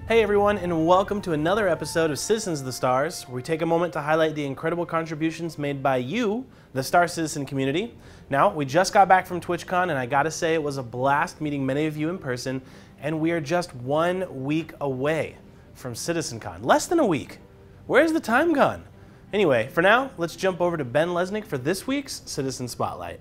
Hey everyone, and welcome to another episode of Citizens of the Stars, where we take a moment to highlight the incredible contributions made by you, the Star Citizen community. Now, we just got back from TwitchCon, and I gotta say it was a blast meeting many of you in person, and we are just 1 week away from CitizenCon. Less than a week. Where's the time gone? Anyway, for now, let's jump over to Ben Lesnick for this week's Citizen Spotlight.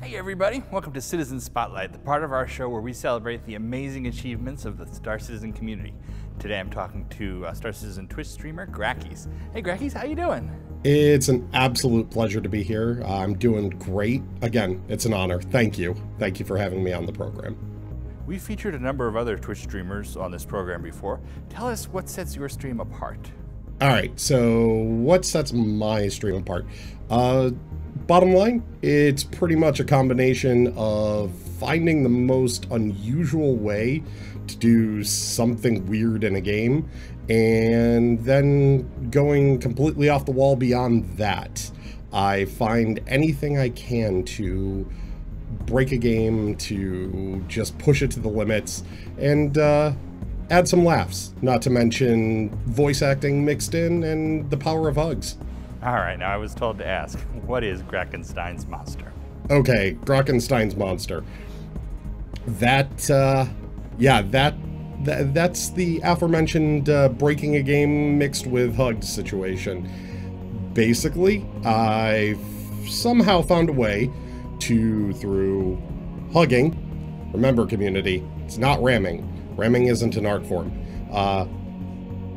Hey everybody, welcome to Citizen Spotlight, the part of our show where we celebrate the amazing achievements of the Star Citizen community. Today I'm talking to Star Citizen Twitch streamer Grakees. Hey Grakees, how you doing? It's an absolute pleasure to be here. I'm doing great. Again, it's an honor. Thank you. Thank you for having me on the program. We've featured a number of other Twitch streamers on this program before. Tell us what sets your stream apart. All right, so what sets my stream apart? Bottom line, it's pretty much a combination of finding the most unusual way to do something weird in a game and then going completely off the wall beyond that. I find anything I can to break a game, to just push it to the limits, and add some laughs, not to mention voice acting mixed in and the power of hugs. All right, now I was told to ask, what is Grakenstein's monster? Okay, Grakenstein's monster. That's the aforementioned breaking a game mixed with hugs situation. Basically, I've somehow found a way to, through hugging, remember community, it's not ramming. Ramming isn't an art form.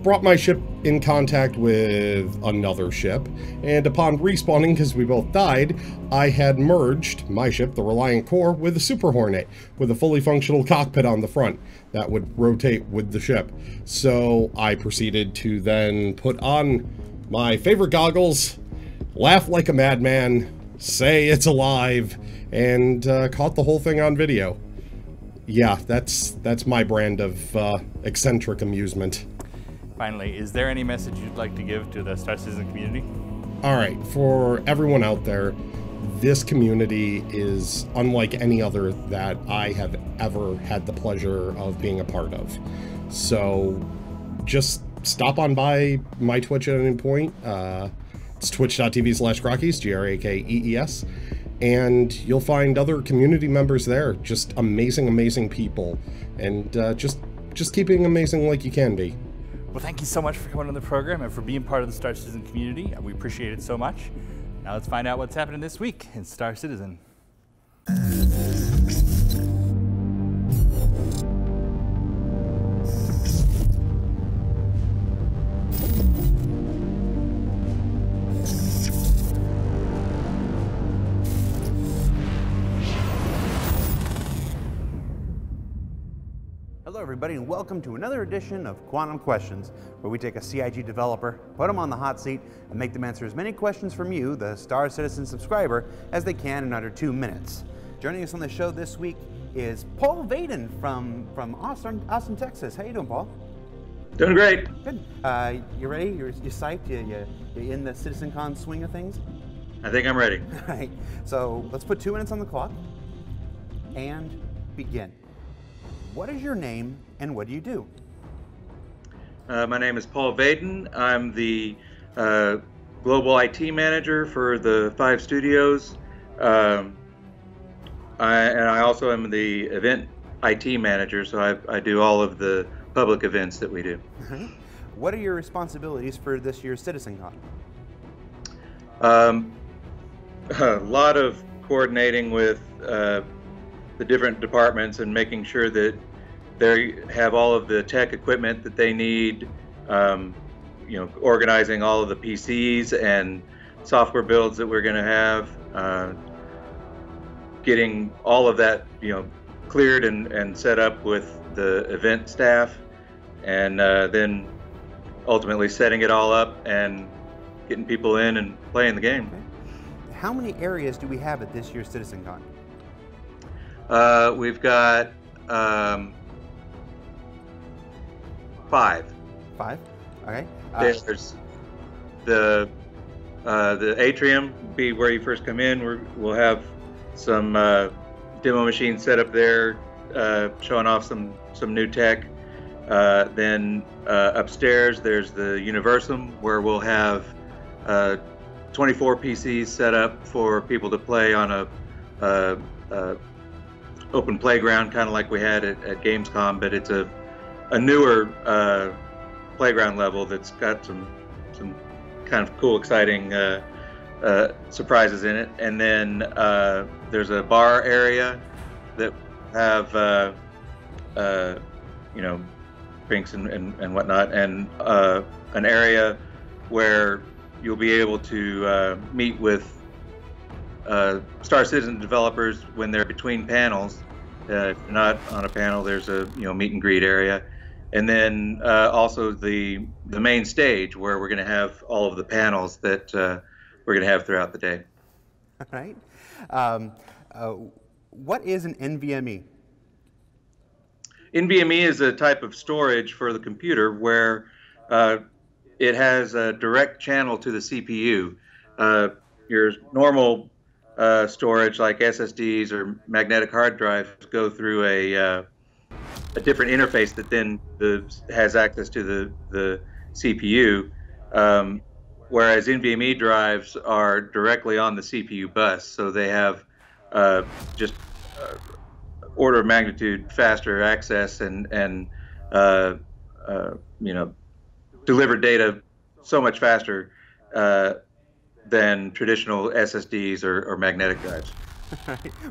Brought my ship in contact with another ship, and upon respawning, because we both died, I had merged my ship, the Reliant Core, with a Super Hornet, with a fully functional cockpit on the front that would rotate with the ship. So I proceeded to then put on my favorite goggles, laugh like a madman, say it's alive, and caught the whole thing on video. Yeah, that's my brand of eccentric amusement. Finally, is there any message you'd like to give to the Star Citizen community? All right, for everyone out there, this community is unlike any other that I have ever had the pleasure of being a part of. So just stop on by my Twitch at any point. It's twitch.tv/Grakees, Grakees. And you'll find other community members there, just amazing, amazing people, and just keeping amazing like you can be. Well, thank you so much for coming on the program and for being part of the Star Citizen community. We appreciate it so much. Now let's find out what's happening this week in Star Citizen. Hello everybody, and welcome to another edition of Quantum Questions, where we take a CIG developer, put them on the hot seat, and make them answer as many questions from you, the Star Citizen subscriber, as they can in under 2 minutes. Joining us on the show this week is Paul Vaden from Austin, Texas. How you doing, Paul? Doing great. Good. You ready? You're psyched? You in the CitizenCon swing of things? I think I'm ready. All right. So let's put 2 minutes on the clock and begin. What is your name and what do you do? My name is Paul Vaden. I'm the global IT manager for the 5 studios. And I also am the event IT manager, so I do all of the public events that we do. What are your responsibilities for this year's CitizenCon? A lot of coordinating with the different departments and making sure that they have all of the tech equipment that they need, organizing all of the PCs and software builds that we're going to have, getting all of that, cleared and set up with the event staff, and then ultimately setting it all up and getting people in and playing the game. Okay. How many areas do we have at this year's CitizenCon? We've got 5. 5? Okay. There's the atrium, be where you first come in. We'll have some demo machine set up there, showing off some new tech. Then upstairs there's the Universum, where we'll have 24 PCs set up for people to play on a open playground, kind of like we had at Gamescom, but it's a newer playground level that's got some kind of cool, exciting surprises in it. And then there's a bar area that have you know, drinks and whatnot, and an area where you'll be able to meet with Star Citizen developers when they're between panels. If you're not on a panel, there's a meet and greet area, and then also the main stage where we're going to have all of the panels that we're going to have throughout the day. All right. What is an NVMe? NVMe is a type of storage for the computer where it has a direct channel to the CPU. Your normal storage, like SSDs or magnetic hard drives, go through a different interface that then has access to the CPU, whereas NVMe drives are directly on the CPU bus, so they have just order of magnitude faster access and deliver data so much faster than traditional SSDs or magnetic drives.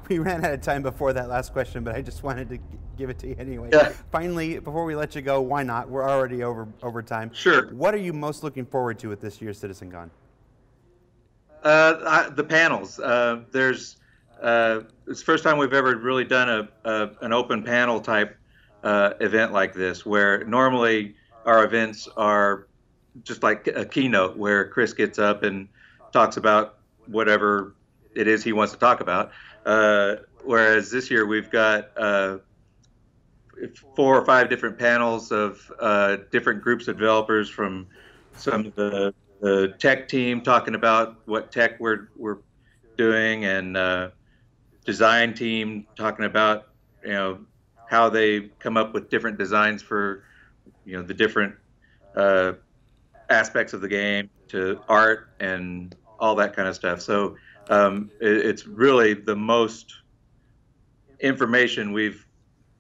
We ran out of time before that last question, but I just wanted to give it to you anyway. Yeah. Finally, before we let you go, why not? We're already over time. Sure. What are you most looking forward to at this year's CitizenCon? The panels. It's the first time we've ever really done an open panel type event like this, where normally our events are just like a keynote where Chris gets up and talks about whatever it is he wants to talk about. Whereas this year we've got 4 or 5 different panels of different groups of developers, from some of the tech team talking about what tech we're doing, and design team talking about how they come up with different designs for the different aspects of the game, to art and all that kind of stuff. So it's really the most information we've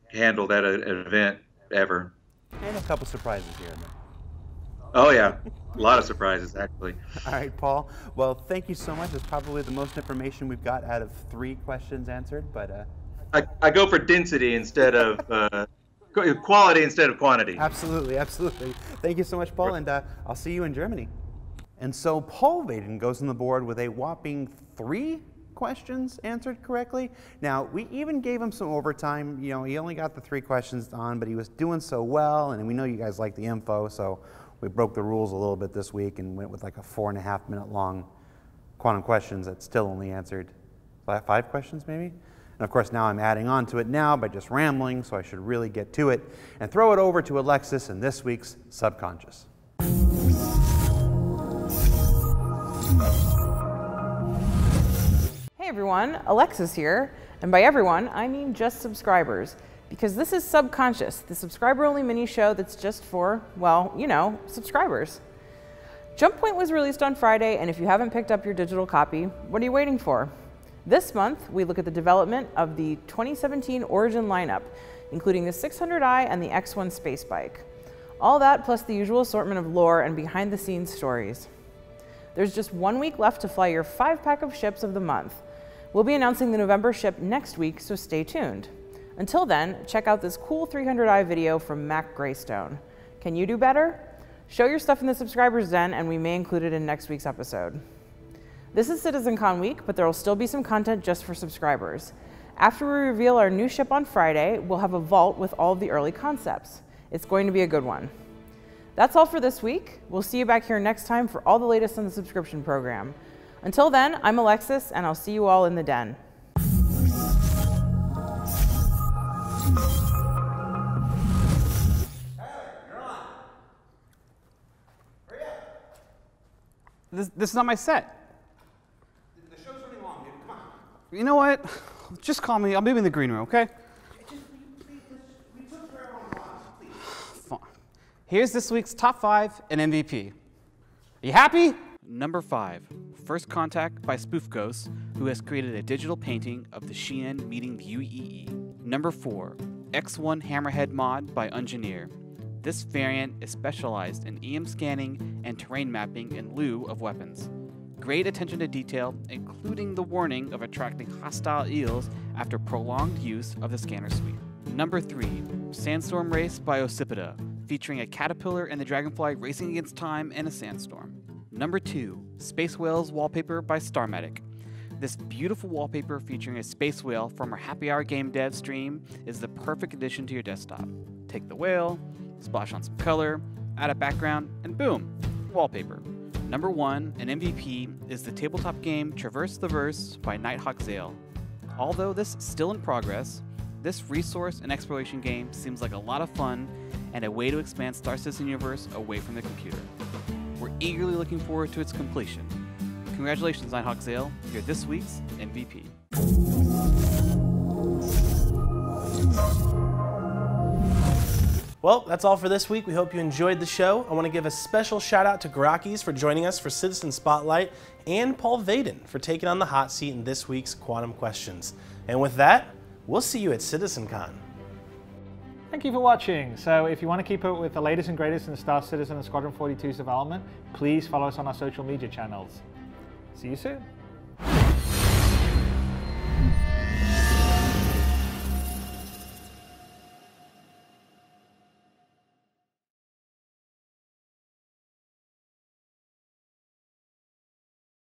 handled at an event ever. And a couple surprises here and there. Oh yeah, a lot of surprises actually. All right, Paul. Well, thank you so much. It's probably the most information we've got out of 3 questions answered, but I go for density instead of quality instead of quantity. Absolutely, absolutely. Thank you so much, Paul, and I'll see you in Germany. And so Paul Vaden goes on the board with a whopping 3 questions answered correctly. Now, we even gave him some overtime. He only got the 3 questions on, but he was doing so well, and we know you guys like the info, so we broke the rules a little bit this week and went with like a 4.5 minute long quantum questions that still only answered 5 questions maybe. And of course now I'm adding on to it now by just rambling, so I should really get to it and throw it over to Alexis in this week's Subconscious. Hey everyone, Alexis here, and by everyone I mean just subscribers, because this is Subconscious, the subscriber-only mini show that's just for, well, subscribers. Jump Point was released on Friday, and if you haven't picked up your digital copy, what are you waiting for? This month, we look at the development of the 2017 Origin lineup, including the 600i and the X1 space bike. All that plus the usual assortment of lore and behind-the-scenes stories. There's just 1 week left to fly your 5-pack of ships of the month. We'll be announcing the November ship next week, so stay tuned. Until then, check out this cool 300i video from Mac Greystone. Can you do better? Show your stuff in the subscribers den, and we may include it in next week's episode. This is CitizenCon week, but there will still be some content just for subscribers. After we reveal our new ship on Friday, we'll have a vault with all of the early concepts. It's going to be a good one. That's all for this week. We'll see you back here next time for all the latest on the subscription program. Until then, I'm Alexis, and I'll see you all in the den. This is not my set. The show's running long, dude. Come on. You know what? Just call me. I'll be in the green room, okay? Fine. Here's this week's top 5 and MVP. Are you happy? Number 5, First Contact by Spoof Ghost, who has created a digital painting of the Xi'an meeting the UEE. Number 4, X1 Hammerhead mod by Engineer. This variant is specialized in EM scanning and terrain mapping in lieu of weapons. Great attention to detail, including the warning of attracting hostile eels after prolonged use of the scanner suite. Number 3, Sandstorm Race by Occipita, featuring a caterpillar and the dragonfly racing against time in a sandstorm. Number 2, Space Whales wallpaper by Starmatic. This beautiful wallpaper featuring a space whale from our Happy Hour Game Dev stream is the perfect addition to your desktop. Take the whale, splash on some color, add a background, and boom, wallpaper. Number 1 and MVP is the tabletop game Traverse the Verse by Nighthawk Zale. Although this is still in progress, this resource and exploration game seems like a lot of fun and a way to expand Star Citizen universe away from the computer. We're eagerly looking forward to its completion. Congratulations, Nighthawk Zale, you're this week's MVP. Well, that's all for this week. We hope you enjoyed the show. I want to give a special shout out to Grakees for joining us for Citizen Spotlight and Paul Vaden for taking on the hot seat in this week's Quantum Questions. And with that, we'll see you at CitizenCon. Thank you for watching. So if you want to keep up with the latest and greatest in Star Citizen and Squadron 42's development, please follow us on our social media channels. See you soon.